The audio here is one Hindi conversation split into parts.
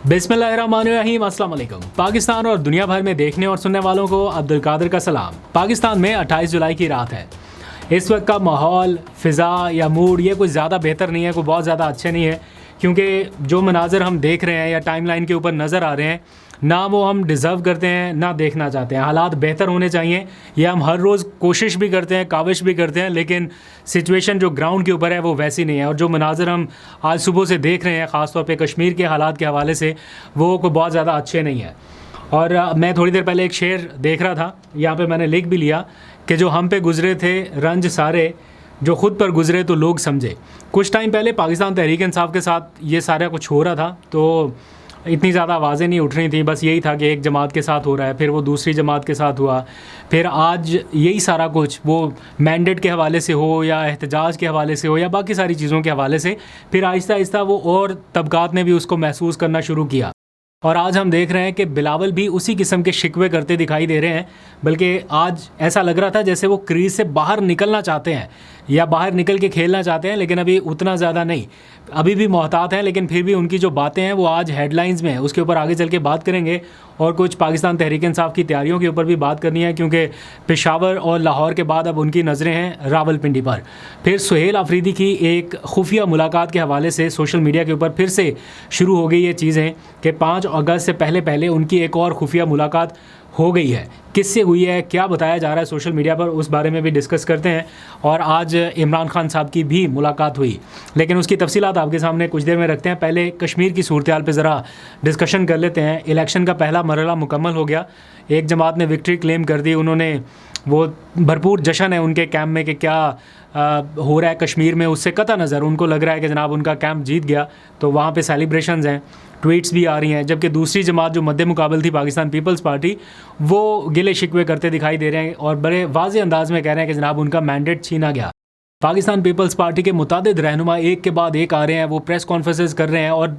बिस्मिल्लाहिर्रहमानिर्रहीम, अस्सलाम वालेकुम। पाकिस्तान और दुनिया भर में देखने और सुनने वालों को अब्दुल कादिर का सलाम। पाकिस्तान में 28 जुलाई की रात है। इस वक्त का माहौल, फ़िज़ा या मूड ये कुछ ज़्यादा बेहतर नहीं है, कोई बहुत ज़्यादा अच्छे नहीं है, क्योंकि जो मनाज़र हम देख रहे हैं या टाइमलाइन के ऊपर नज़र आ रहे हैं ना वो हम डिज़र्व करते हैं ना देखना चाहते हैं। हालात बेहतर होने चाहिए, ये हम हर रोज़ कोशिश भी करते हैं, काविश भी करते हैं, लेकिन सिचुएशन जो ग्राउंड के ऊपर है वो वैसी नहीं है। और जो मनाज़र हम आज सुबह से देख रहे हैं ख़ास तौर पे कश्मीर के हालात के हवाले से, वो कोई बहुत ज़्यादा अच्छे नहीं है। और मैं थोड़ी देर पहले एक शेर देख रहा था, यहाँ पे मैंने लिख भी लिया कि जो हम पे गुज़रे थे रंज सारे, जो ख़ुद पर गुज़रे तो लोग समझे। कुछ टाइम पहले पाकिस्तान तहरीक इंसाफ के साथ ये सारा कुछ हो रहा था, तो इतनी ज़्यादा आवाज़ें नहीं उठ रही थी, बस यही था कि एक जमात के साथ हो रहा है, फिर वो दूसरी जमात के साथ हुआ, फिर आज यही सारा कुछ वो मैंडेट के हवाले से हो या एहतजाज के हवाले से हो या बाकी सारी चीज़ों के हवाले से, फिर आहिस्ता आहिस्ता वो और तबकात ने भी उसको महसूस करना शुरू किया। और आज हम देख रहे हैं कि बिलावल भी उसी किस्म के शिकवे करते दिखाई दे रहे हैं, बल्कि आज ऐसा लग रहा था जैसे वो क्रीज से बाहर निकलना चाहते हैं या बाहर निकल के खेलना चाहते हैं, लेकिन अभी उतना ज़्यादा नहीं, अभी भी मोहतात हैं, लेकिन फिर भी उनकी जो बातें हैं वो आज हेडलाइंस में है। उसके ऊपर आगे चल के बात करेंगे और कुछ पाकिस्तान तहरीक इंसाफ की तैयारियों के ऊपर भी बात करनी है, क्योंकि पेशावर और लाहौर के बाद अब उनकी नज़रें हैं रावलपिंडी पर। फिर सुहेल आफरीदी की एक खुफिया मुलाकात के हवाले से सोशल मीडिया के ऊपर फिर से शुरू हो गई ये चीज़ें कि 5 अगस्त से पहले उनकी एक और खुफिया मुलाकात हो गई है। किससे हुई है, क्या बताया जा रहा है सोशल मीडिया पर, उस बारे में भी डिस्कस करते हैं। और आज इमरान खान साहब की भी मुलाकात हुई, लेकिन उसकी तफसीलात आपके सामने कुछ देर में रखते हैं। पहले कश्मीर की सूरत हाल पर ज़रा डिस्कशन कर लेते हैं। इलेक्शन का पहला मरहला मुकम्मल हो गया, एक जमात ने विक्ट्री क्लेम कर दी, उन्होंने वो भरपूर जश्न है उनके कैंप में कि क्या हो रहा है कश्मीर में, उससे कता नज़र उनको लग रहा है कि जनाब उनका कैंप जीत गया, तो वहाँ पे सेलिब्रेशंस हैं, ट्वीट्स भी आ रही हैं। जबकि दूसरी जमात जो मद्दे मुकाबल थी पाकिस्तान पीपल्स पार्टी, वो गिले शिकवे करते दिखाई दे रहे हैं और बड़े वाज़े अंदाज में कह रहे हैं कि जनाब उनका मैंडेट छीना गया। पाकिस्तान पीपल्स पार्टी के मुतादिद रहनुमा एक के बाद एक आ रहे हैं, वो प्रेस कॉन्फ्रेंसेस कर रहे हैं और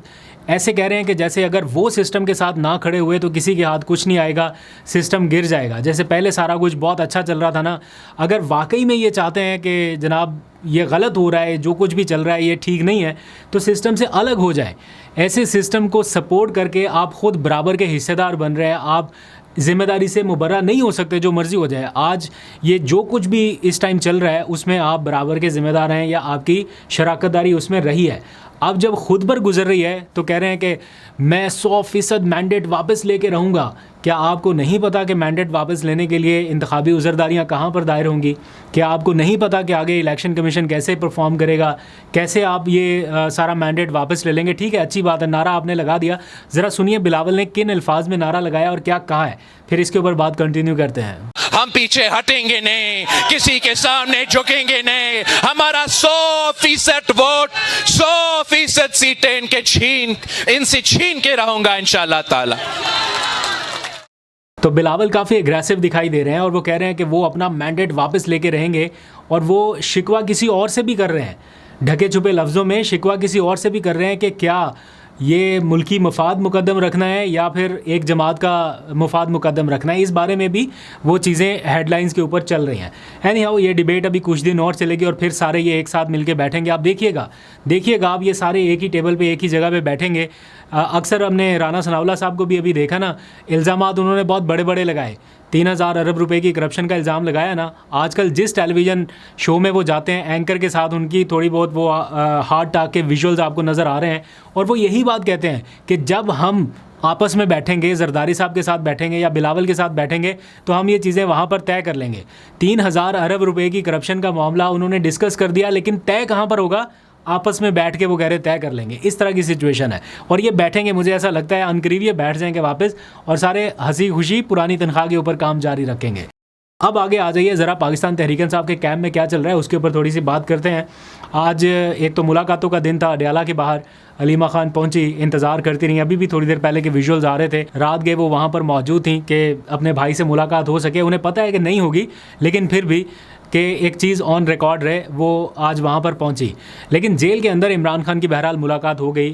ऐसे कह रहे हैं कि जैसे अगर वो सिस्टम के साथ ना खड़े हुए तो किसी के हाथ कुछ नहीं आएगा, सिस्टम गिर जाएगा। जैसे पहले सारा कुछ बहुत अच्छा चल रहा था ना, अगर वाकई में ये चाहते हैं कि जनाब ये गलत हो रहा है, जो कुछ भी चल रहा है ये ठीक नहीं है, तो सिस्टम से अलग हो जाए। ऐसे सिस्टम को सपोर्ट करके आप ख़ुद बराबर के हिस्सेदार बन रहे हैं, आप ज़िम्मेदारी से मुबर्रा नहीं हो सकते, जो मर्ज़ी हो जाए। आज ये जो कुछ भी इस टाइम चल रहा है उसमें आप बराबर के ज़िम्मेदार हैं या आपकी शराकतदारी उसमें रही है। अब जब खुद पर गुजर रही है तो कह रहे हैं कि मैं 100% मैंडेट वापस लेके रहूँगा। क्या आपको नहीं पता कि मैंडेट वापस लेने के लिए इंतखाबी उज़रदारियाँ कहाँ पर दायर होंगी? क्या आपको नहीं पता कि आगे इलेक्शन कमीशन कैसे परफॉर्म करेगा, कैसे आप ये सारा मैंडेट वापस ले लेंगे? ठीक है, अच्छी बात है, नारा आपने लगा दिया। ज़रा सुनिए बिलावल ने किन अल्फाज में नारा लगाया और क्या कहा है, फिर इसके ऊपर बात कंटिन्यू करते हैं। हम पीछे हटेंगे नहीं, किसी के सामने झुकेंगे नहीं, हमारा 100% वोट, 100% सीटें इनसे छीन के रहूंगा इंशाअल्लाह ताला। तो बिलावल काफ़ी एग्रेसिव दिखाई दे रहे हैं और वो कह रहे हैं कि वो अपना मैंडेट वापस लेके रहेंगे और वो शिकवा किसी और से भी कर रहे हैं, ढके छुपे लफ्ज़ों में शिकवा किसी और से भी कर रहे हैं कि क्या ये मुल्की मफाद मुकद्दम रखना है या फिर एक जमात का मफाद मुकद्दम रखना है। इस बारे में भी वो चीज़ें हेडलाइंस के ऊपर चल रही हैं। एनीहाउ ये डिबेट अभी कुछ दिन और चलेगी और फिर सारे ये एक साथ मिलके बैठेंगे। आप देखिएगा आप ये सारे एक ही टेबल पे एक ही जगह पे बैठेंगे। अक्सर हमने राना सनाउल्लाह साहब को भी अभी देखा ना, इल्ज़ामात उन्होंने बहुत बड़े बड़े लगाए, 3000 अरब रुपए की करप्शन का इल्ज़ाम लगाया ना। आजकल जिस टेलीविज़न शो में वो जाते हैं एंकर के साथ, उनकी थोड़ी बहुत वो हार्ट टाक के विजुअल्स आपको नज़र आ रहे हैं और वो यही बात कहते हैं कि जब हम आपस में बैठेंगे, जरदारी साहब के साथ बैठेंगे या बिलावल के साथ बैठेंगे तो हम ये चीज़ें वहाँ पर तय कर लेंगे। 3000 अरब रुपए की करप्शन का मामला उन्होंने डिस्कस कर दिया, लेकिन तय कहाँ पर होगा? आपस में बैठ के वो कह रहे तय कर लेंगे। इस तरह की सिचुएशन है और ये बैठेंगे, मुझे ऐसा लगता है अनकरीब ये बैठ जाएंगे वापस और सारे हंसी खुशी पुरानी तनख्वाह के ऊपर काम जारी रखेंगे। अब आगे आ जाइए, ज़रा पाकिस्तान तहरीक इंसाफ के कैंप में क्या चल रहा है उसके ऊपर थोड़ी सी बात करते हैं। आज एक तो मुलाकातों का दिन था, अडयाला के बाहर अलीमा खान पहुंची, इंतज़ार करती रही। अभी भी थोड़ी देर पहले के विजुअल्स आ रहे थे, रात गए वो वहाँ पर मौजूद थी कि अपने भाई से मुलाकात हो सके। उन्हें पता है कि नहीं होगी, लेकिन फिर भी कि एक चीज़ ऑन रिकॉर्ड रहे, वो आज वहाँ पर पहुँची। लेकिन जेल के अंदर इमरान खान की बहरहाल मुलाकात हो गई,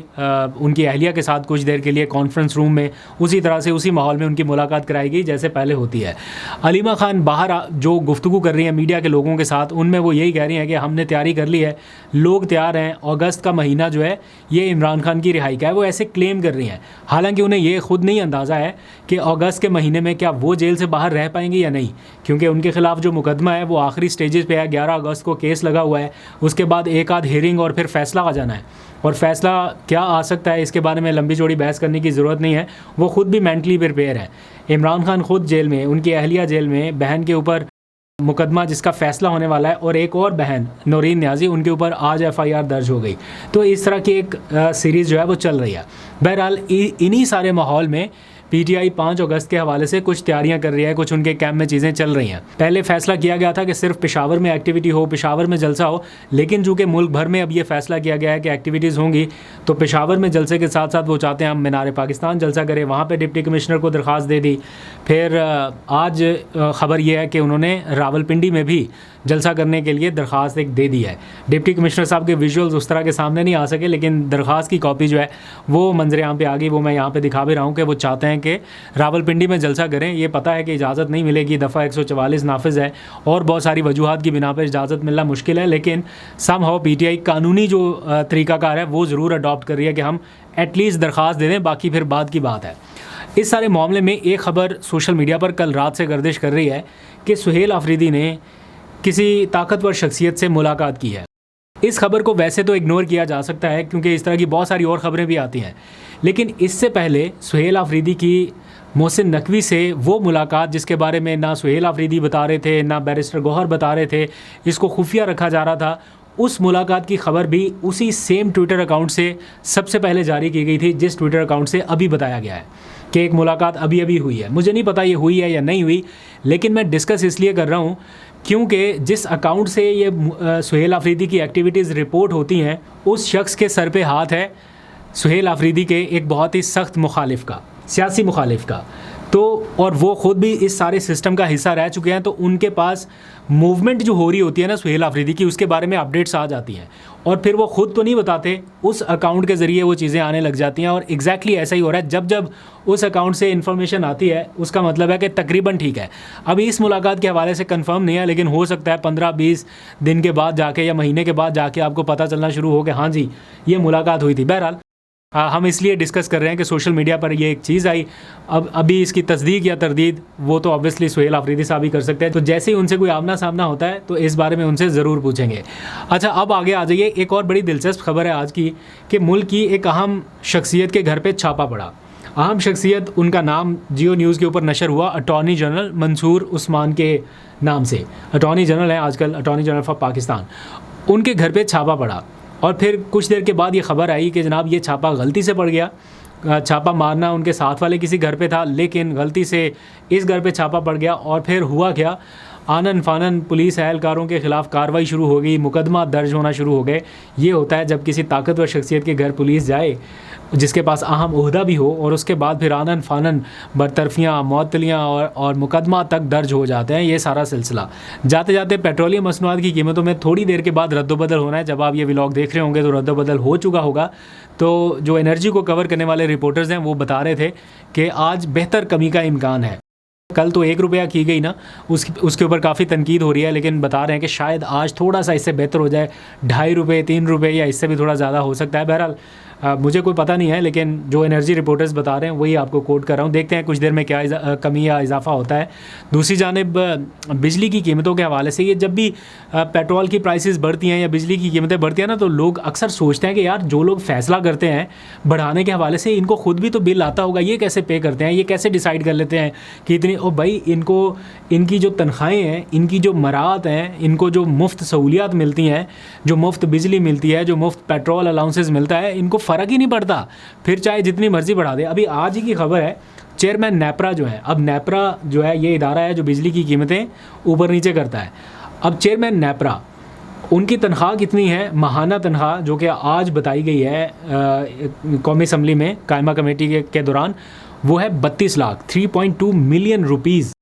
उनकी अहलिया के साथ कुछ देर के लिए कॉन्फ्रेंस रूम में उसी तरह से उसी माहौल में उनकी मुलाकात कराई गई जैसे पहले होती है। अलीमा खान बाहर जो गुफ्तगू कर रही हैं मीडिया के लोगों के साथ, उनमें वो यही कह रही हैं कि हमने तैयारी कर ली है, लोग तैयार हैं, अगस्त का महीना जो है ये इमरान खान की रिहाई का है, वो ऐसे क्लेम कर रही हैं। हालांकि उन्हें ये खुद नहीं अंदाज़ा है कि अगस्त के महीने में क्या वो जेल से बाहर रह पाएंगी या नहीं, क्योंकि उनके खिलाफ जो मुकदमा है वो आखिरी स्टेजेस पे है। 11 अगस्त को केस लगा हुआ है, उसके बाद एक आध हियरिंग और फिर फैसला आ जाना है। और फैसला क्या आ सकता है इसके बारे में लंबी चौड़ी बहस करने की ज़रूरत नहीं है, वो खुद भी मेंटली प्रिपेयर है। इमरान खान खुद जेल में, उनकी अहलिया जेल में, बहन के ऊपर मुकदमा जिसका फ़ैसला होने वाला है, और एक और बहन नौरीन न्याजी, उनके ऊपर आज FIR दर्ज हो गई। तो इस तरह की एक सीरीज़ जो है वो चल रही है। बहरहाल इन्हीं सारे माहौल में PTI 5 अगस्त के हवाले से कुछ तैयारियां कर रही है, कुछ उनके कैंप में चीज़ें चल रही हैं। पहले फैसला किया गया था कि सिर्फ पेशावर में एक्टिविटी हो, पेशावर में जलसा हो, लेकिन चूँकि मुल्क भर में अब ये फैसला किया गया है कि एक्टिविटीज़ होंगी, तो पेशावर में जलसे के साथ साथ वो चाहते हैं हम मीनार पाकिस्तान जलसा करें, वहाँ पर डिप्टी कमिश्नर को दरख्वास्त दे दी। फिर आज ख़बर यह है कि उन्होंने रावलपिंडी में भी जलसा करने के लिए दरख्वास्त एक दे दी है। डिप्टी कमिश्नर साहब के विजुअल्स उस तरह के सामने नहीं आ सके, लेकिन दरख्वास्त की कॉपी जो है वो मंजर आम पे आ गई। वो मैं यहाँ पे दिखा भी रहा हूँ कि वो चाहते हैं कि रावलपिंडी में जलसा करें। ये पता है कि इजाज़त नहीं मिलेगी, दफ़ा 144 नाफिज है और बहुत सारी वजूहात की बिना पर इजाज़त मिलना मुश्किल है, लेकिन समहाउ PTI कानूनी जो तरीक़ाकार है वो ज़रूर अडॉप्ट कर रही है कि हम एटलीस्ट दरख्वास्त दे दें, बाकी फिर बाद की बात है। इस सारे मामले में एक ख़बर सोशल मीडिया पर कल रात से गर्दिश कर रही है कि सुहेल आफरीदी ने किसी ताकतवर शख्सियत से मुलाकात की है। इस खबर को वैसे तो इग्नोर किया जा सकता है क्योंकि इस तरह की बहुत सारी और ख़बरें भी आती हैं, लेकिन इससे पहले सुहेल आफरीदी की मोहसिन नकवी से वो मुलाकात जिसके बारे में ना सुहेल आफरीदी बता रहे थे ना बैरिस्टर गौहर बता रहे थे, इसको खुफिया रखा जा रहा था, उस मुलाकात की खबर भी उसी सेम ट्विटर अकाउंट से सबसे पहले जारी की गई थी जिस ट्विटर अकाउंट से अभी बताया गया है कि एक मुलाकात अभी अभी हुई है। मुझे नहीं पता ये हुई है या नहीं हुई, लेकिन मैं डिस्कस इसलिए कर रहा हूँ क्योंकि जिस अकाउंट से ये सुहेल आफरीदी की एक्टिविटीज़ रिपोर्ट होती हैं, उस शख्स के सर पे हाथ है सुहेल आफरीदी के एक बहुत ही सख्त मुखालिफ का, सियासी मुखालिफ का। तो और वो ख़ुद भी इस सारे सिस्टम का हिस्सा रह चुके हैं, तो उनके पास मूवमेंट जो हो रही होती है ना सुहेल आफरीदी की, उसके बारे में अपडेट्स आ जाती हैं और फिर वो ख़ुद तो नहीं बताते, उस अकाउंट के ज़रिए वो चीज़ें आने लग जाती हैं। और एग्जैक्टली ऐसा ही हो रहा है, जब जब उस अकाउंट से इन्फॉर्मेशन आती है उसका मतलब है कि तकरीबन ठीक है। अभी इस मुलाकात के हवाले से कंफर्म नहीं है, लेकिन हो सकता है 15-20 दिन के बाद जाके या महीने के बाद जाके आपको पता चलना शुरू हो कि हाँ जी ये मुलाकात हुई थी। बहरहाल हम इसलिए डिस्कस कर रहे हैं कि सोशल मीडिया पर ये एक चीज़ आई, अब अभी इसकी तस्दीक या तरदीद वो तो ऑब्वियसली सुहेल आफरीदी साहब ही कर सकते हैं। तो जैसे ही उनसे कोई आमना सामना होता है तो इस बारे में उनसे ज़रूर पूछेंगे। अच्छा, अब आगे आ जाइए, एक और बड़ी दिलचस्प खबर है आज की कि मुल्क की एक अहम शख्सियत के घर पर छापा पड़ा। अहम शख्सियत, उनका नाम जियो न्यूज़ के ऊपर नशर हुआ, अटॉर्नी जनरल मंसूर उस्मान के नाम से अटॉर्नी जनरल है आजकल, अटॉर्नी जनरल ऑफ पाकिस्तान। उनके घर पे छापा पड़ा और फिर कुछ देर के बाद ये खबर आई कि जनाब ये छापा गलती से पड़ गया। छापा मारना उनके साथ वाले किसी घर पे था, लेकिन गलती से इस घर पे छापा पड़ गया। और फिर हुआ क्या, आनन फानन पुलिस एहलकारों के ख़िलाफ़ कार्रवाई शुरू हो गई, मुकदमा दर्ज होना शुरू हो गए। ये होता है जब किसी ताकतवर शख्सियत के घर पुलिस जाए जिसके पास अहम ओहदा भी हो, और उसके बाद फिर आनन फानन बरतरफियाँ, मअतलियाँ और मुकदमा तक दर्ज हो जाते हैं। ये सारा सिलसिला जाते जाते पेट्रोलियम मसनूआत की कीमतों में थोड़ी देर के बाद रद्दोबदल होना है। जब आप ये व्लॉग देख रहे होंगे तो रद्दोबदल हो चुका होगा। तो जो एनर्जी को कवर करने वाले रिपोर्टर्स हैं वो बता रहे थे कि आज बेहतर कमी का इम्कान है। कल तो 1 रुपया की गई ना, उसके ऊपर काफ़ी तनकीद हो रही है, लेकिन बता रहे हैं कि शायद आज थोड़ा सा इससे बेहतर हो जाए, 2.5 रुपये 3 रुपये या इससे भी थोड़ा ज़्यादा हो सकता है। बहरहाल मुझे कोई पता नहीं है, लेकिन जो एनर्जी रिपोर्टर्स बता रहे हैं वही आपको कोट कर रहा हूँ। देखते हैं कुछ देर में क्या कमी या इजाफा होता है। दूसरी जानिब बिजली की कीमतों के हवाले से, ये जब भी पेट्रोल की प्राइसेस बढ़ती हैं या बिजली की कीमतें बढ़ती हैं ना, तो लोग अक्सर सोचते हैं कि यार जो लोग फ़ैसला करते हैं बढ़ाने के हवाले से, इनको खुद भी तो बिल आता होगा, ये कैसे पे करते हैं, ये कैसे डिसाइड कर लेते हैं कि इतनी, ओ भाई इनको इनकी जो तनख्वाहें हैं, इनकी जो मराहत हैं, इनको जो मुफ्त सहूलियात मिलती हैं, जो मुफ्त बिजली मिलती है, जो मुफ्त पेट्रोल अलाउंसेस मिलता है, इनको फ़र्क ही नहीं पड़ता, फिर चाहे जितनी मर्जी बढ़ा दे। अभी आज ही की खबर है, चेयरमैन नेपरा जो है, अब नेपरा जो है ये इदारा है जो बिजली की कीमतें ऊपर नीचे करता है। अब चेयरमैन नेपरा, उनकी तनख्वाह कितनी है, माहाना तनख्वाह, जो कि आज बताई गई है कौमी असम्बली में कायमा कमेटी के दौरान, वो है 32 लाख 3.2 मिलियन रुपीज़।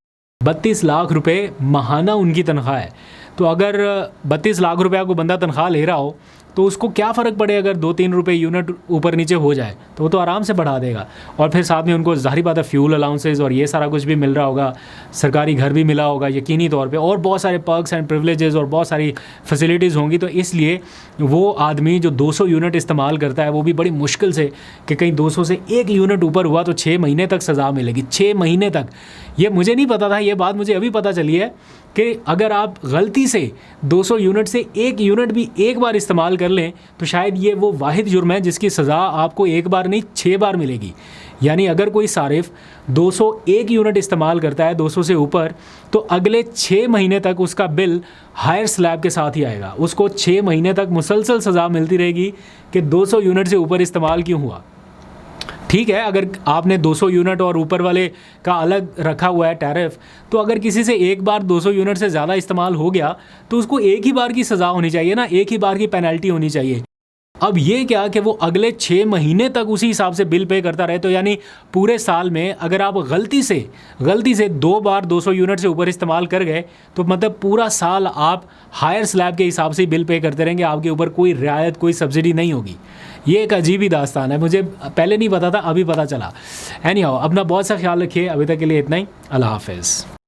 32 लाख रुपए माहाना उनकी तनख्वाह है। तो अगर 32 लाख रुपया को बंदा तनख्वाह ले रहा हो तो उसको क्या फ़र्क पड़े अगर 2-3 रुपये यूनिट ऊपर नीचे हो जाए, तो वो तो आराम से बढ़ा देगा। और फिर साथ में उनको ज़ाहिर बात है फ्यूल अलाउंसेस और ये सारा कुछ भी मिल रहा होगा, सरकारी घर भी मिला होगा यकीनी तौर पे, और बहुत सारे पर्क्स एंड प्रिविलेजेस और बहुत सारी फैसिलिटीज़ होंगी। तो इसलिए वो आदमी जो 200 यूनिट इस्तेमाल करता है वो भी बड़ी मुश्किल से, कि कहीं 200 से 1 यूनिट ऊपर हुआ तो 6 महीने तक सज़ा मिलेगी। 6 महीने तक, ये मुझे नहीं पता था, ये बात मुझे अभी पता चली है कि अगर आप गलती से 200 यूनिट से 1 यूनिट भी एक बार इस्तेमाल कर लें तो शायद ये वो वाहिद जुर्म है जिसकी सज़ा आपको एक बार नहीं 6 बार मिलेगी। यानी अगर कोई सारिफ 201 यूनिट इस्तेमाल करता है 200 से ऊपर, तो अगले 6 महीने तक उसका बिल हायर स्लैब के साथ ही आएगा। उसको 6 महीने तक मुसलसल सज़ा मिलती रहेगी कि 200 यूनिट से ऊपर इस्तेमाल क्यों हुआ। ठीक है, अगर आपने 200 यूनिट और ऊपर वाले का अलग रखा हुआ है टैरिफ, तो अगर किसी से एक बार 200 यूनिट से ज़्यादा इस्तेमाल हो गया तो उसको एक ही बार की सज़ा होनी चाहिए ना, एक ही बार की पेनल्टी होनी चाहिए। अब ये क्या कि वो अगले 6 महीने तक उसी हिसाब से बिल पे करता रहे, तो यानी पूरे साल में अगर आप गलती से 2 बार 200 यूनिट से ऊपर इस्तेमाल कर गए तो मतलब पूरा साल आप हायर स्लैब के हिसाब से बिल पे करते रहेंगे, आपके ऊपर कोई रियायत कोई सब्सिडी नहीं होगी। ये एक अजीब ही दास्तान है, मुझे पहले नहीं पता था, अभी पता चला। एनी हाउ, अपना बहुत सा ख्याल रखिए। अभी तक के लिए इतना ही। अल्लाह हाफ़िज़।